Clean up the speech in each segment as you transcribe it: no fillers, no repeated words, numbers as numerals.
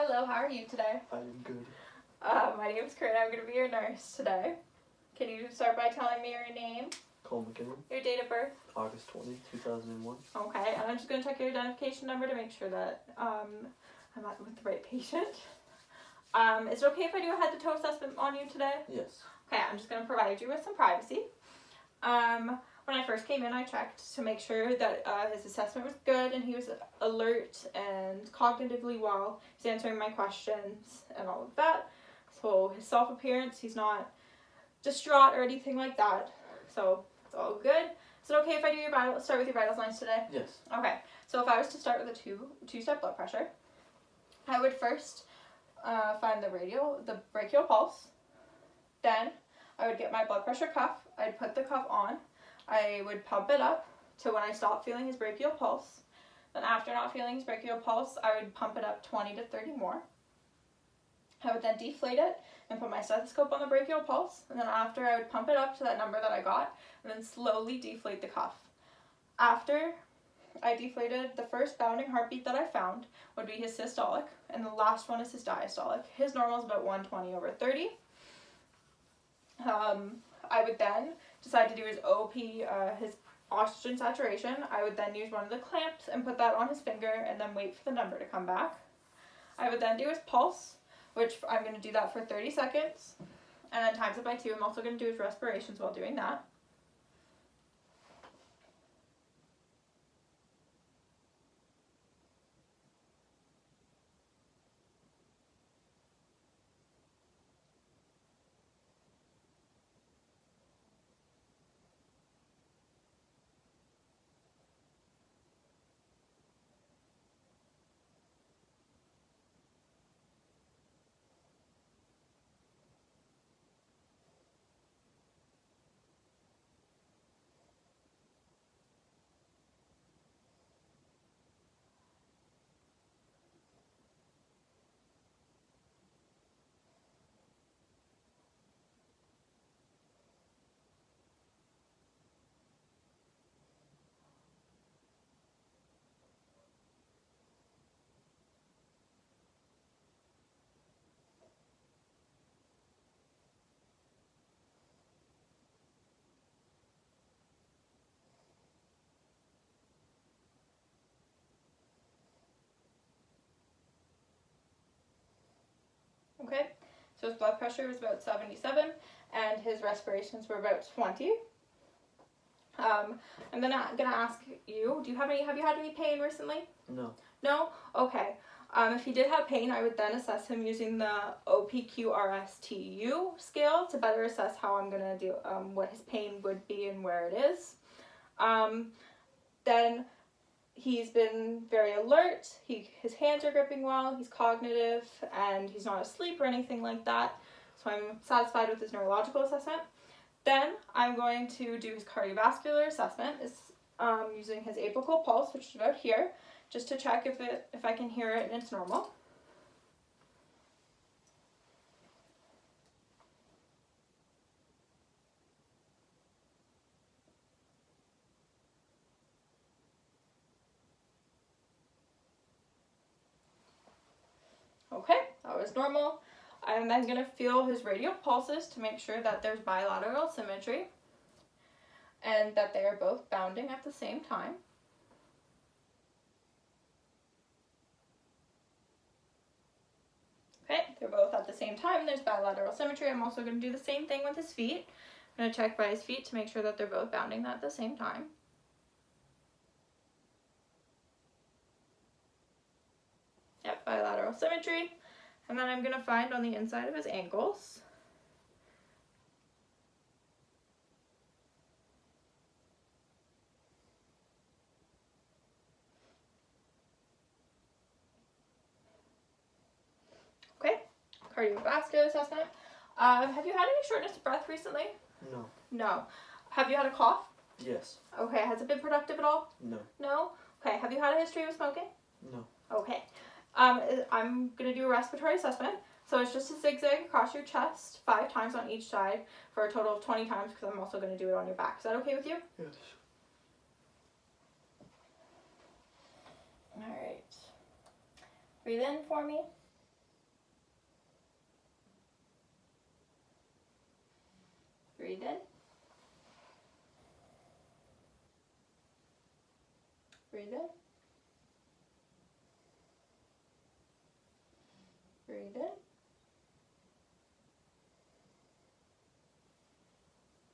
Hello, how are you today? I'm good. My name's Corinne. I'm going to be your nurse today. Can you start by telling me your name, Cole McKinnon, your date of birth? August 20, 2001. Okay, and I'm just going to check your identification number to make sure that I'm with the right patient. Is it okay if I do a head-to-toe assessment on you today? Yes. Okay, I'm just going to provide you with some privacy. When I first came in, I checked to make sure that his assessment was good and he was alert and cognitively well. He's answering my questions and all of that. So his self-appearance, he's not distraught or anything like that. So it's all good. Is it okay if I do start with your vital signs today? Yes. Okay, so if I was to start with a two-step blood pressure, I would first find the brachial pulse. Then I would get my blood pressure cuff. I'd put the cuff on. I would pump it up to when I stop feeling his brachial pulse. Then after not feeling his brachial pulse, I would pump it up 20 to 30 more. I would then deflate it and put my stethoscope on the brachial pulse. And then after, I would pump it up to that number that I got and then slowly deflate the cuff. After I deflated, the first bounding heartbeat that I found would be his systolic, and the last one is his diastolic. His normal is about 120 over 30. I would then decide to do his OP, his oxygen saturation. I would then use one of the clamps and put that on his finger and then wait for the number to come back. I would then do his pulse, which I'm going to do that for 30 seconds, and then times it by 2. I'm also going to do his respirations while doing that. Okay, so his blood pressure was about 77 and his respirations were about 20. I'm then gonna ask you, have you had any pain recently? No. No? Okay. If he did have pain, I would then assess him using the OPQRSTU scale to better assess how I'm gonna do what his pain would be and where it is. Then he's been very alert, his hands are gripping well, he's cognitive, and he's not asleep or anything like that. So I'm satisfied with his neurological assessment. Then I'm going to do his cardiovascular assessment using his apical pulse, which is about here, just to check if I can hear it and it's normal. Okay, that was normal. I'm then going to feel his radial pulses to make sure that there's bilateral symmetry and that they are both bounding at the same time. Okay, they're both at the same time. There's bilateral symmetry. I'm also going to do the same thing with his feet. I'm going to check by his feet to make sure that they're both bounding at the same time. Yep, bilateral symmetry. And then I'm going to find on the inside of his ankles. Okay, cardiovascular assessment. Have you had any shortness of breath recently? No. No. Have you had a cough? Yes. Okay, has it been productive at all? No. No? Okay, have you had a history of smoking? No. Okay. I'm going to do a respiratory assessment. So it's just a zigzag across your chest 5 times on each side for a total of 20 times because I'm also going to do it on your back. Is that okay with you? Yes. Alright. Breathe in for me. Breathe in. Breathe in.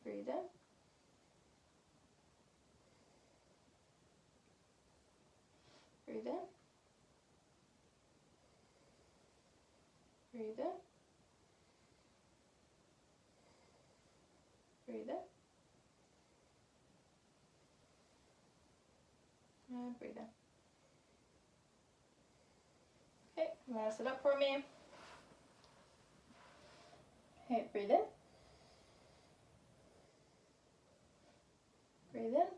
Breathe in. Breathe in. Breathe in. Breathe in. And breathe in. Okay, you want to sit up for me? Okay, breathe in. Breathe in.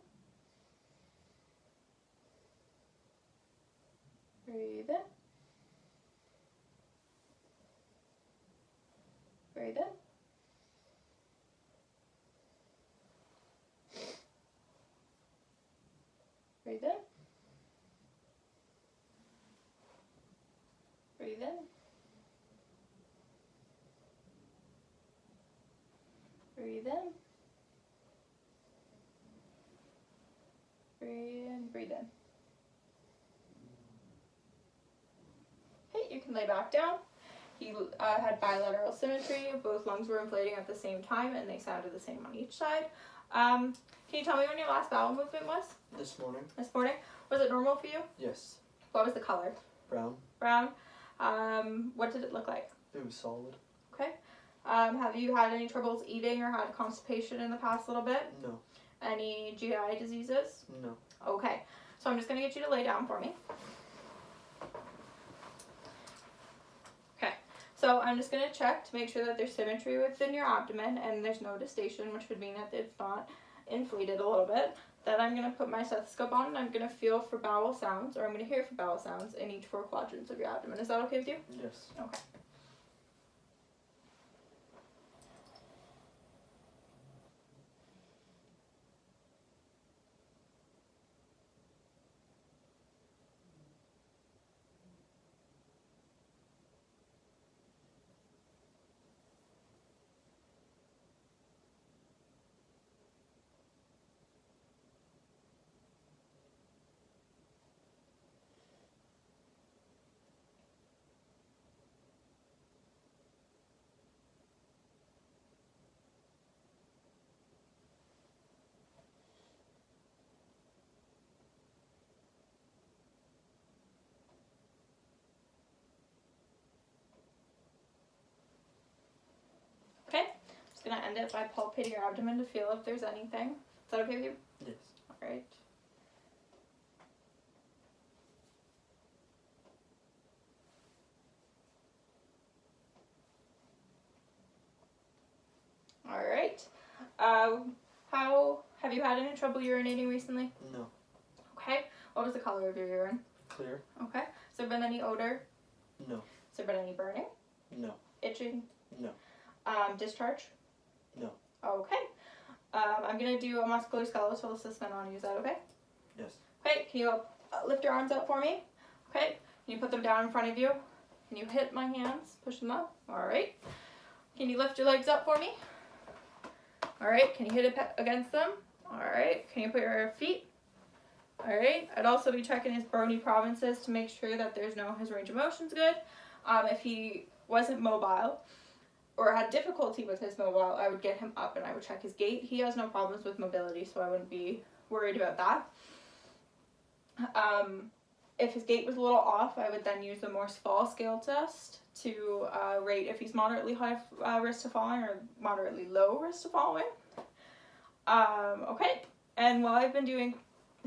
Breathe in. Breathe in. Breathe in. Breathe in. Breathe in. Breathe in. Okay, you can lay back down. He had bilateral symmetry. Both lungs were inflating at the same time and they sounded the same on each side. Can you tell me when your last bowel movement was? This morning? This morning? Was it normal for you? Yes. What was the color? Brown. Brown. What did it look like? It was solid. Okay. Have you had any troubles eating or had constipation in the past little bit? No. Any GI diseases? No. Okay. So I'm just going to get you to lay down for me. Okay. So I'm just going to check to make sure that there's symmetry within your abdomen and there's no distension, which would mean that it's not inflated a little bit. Then I'm going to put my stethoscope on and I'm going to feel for bowel sounds, or I'm going to hear for bowel sounds in each 4 quadrants of your abdomen. Is that okay with you? Yes. Okay. Okay, just going to end it by palpating your abdomen to feel if there's anything. Is that okay with you? Yes. Alright. Alright. How have you had any trouble urinating recently? No. Okay. What was the color of your urine? Clear. Okay. Has there been any odor? No. Has there been any burning? No. Itching? No. Discharge? No. Okay. I'm going to do a musculoskeletal assessment on you. Is that okay? Yes. Okay. Can you lift your arms up for me? Okay. Can you put them down in front of you? Can you hit my hands? Push them up. Alright. Can you lift your legs up for me? Alright. Can you hit it against them? Alright. Can you put your feet? Alright. I'd also be checking his bony provinces to make sure that his range of motion's good. If he wasn't mobile or had difficulty with his mobile, I would get him up and I would check his gait. He has no problems with mobility, so I wouldn't be worried about that. If his gait was a little off, I would then use the Morse fall scale test to rate if he's moderately high risk to falling or moderately low risk to falling. Okay, and while I've been doing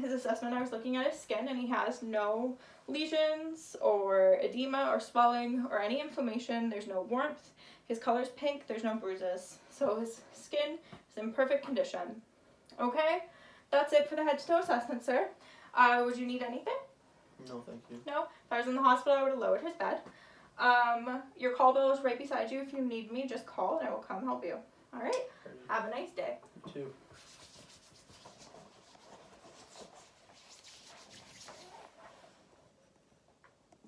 his assessment, I was looking at his skin and he has no lesions or edema or swelling or any inflammation. There's no warmth. His color's pink. There's no bruises. So his skin is in perfect condition. Okay, that's it for the head to toe assessment, sir. Would you need anything? No, thank you. No? If I was in the hospital, I would have lowered his bed. Your call bell is right beside you. If you need me, just call and I will come help you. Alright? Have a nice day. You too.